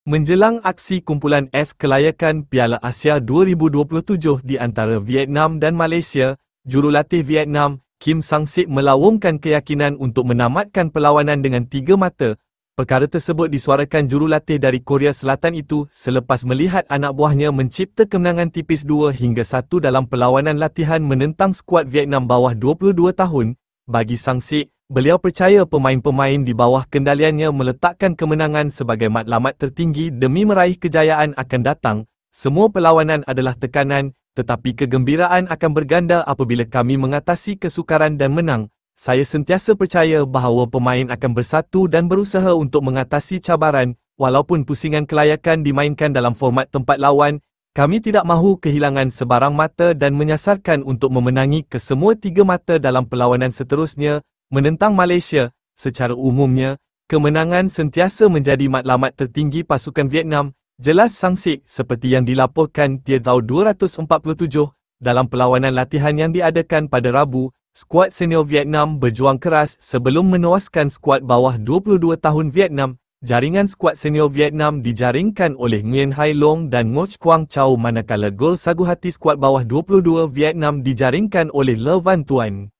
Menjelang aksi kumpulan F kelayakan Piala Asia 2027 di antara Vietnam dan Malaysia, jurulatih Vietnam, Kim Sang-sik melawungkan keyakinan untuk menamatkan perlawanan dengan 3 mata. Perkara tersebut disuarakan jurulatih dari Korea Selatan itu selepas melihat anak buahnya mencipta kemenangan tipis 2-1 dalam perlawanan latihan menentang skuad Vietnam bawah 22 tahun. Bagi Sang-sik, beliau percaya pemain-pemain di bawah kendaliannya meletakkan kemenangan sebagai matlamat tertinggi demi meraih kejayaan akan datang. Semua perlawanan adalah tekanan, tetapi kegembiraan akan berganda apabila kami mengatasi kesukaran dan menang. Saya sentiasa percaya bahawa pemain akan bersatu dan berusaha untuk mengatasi cabaran. Walaupun pusingan kelayakan dimainkan dalam format tempat lawan, kami tidak mahu kehilangan sebarang mata dan menyasarkan untuk memenangi kesemua 3 mata dalam perlawanan seterusnya. Menentang Malaysia, secara umumnya, kemenangan sentiasa menjadi matlamat tertinggi pasukan Vietnam, jelas Sang-sik seperti yang dilaporkan Tietau 247. Dalam perlawanan latihan yang diadakan pada Rabu, skuad senior Vietnam berjuang keras sebelum menewaskan skuad bawah 22 tahun Vietnam. Jaringan skuad senior Vietnam dijaringkan oleh Nguyen Hai Long dan Ngoc Quang Chow manakala gol sagu hati skuad bawah 22 Vietnam dijaringkan oleh Le Van Tuan.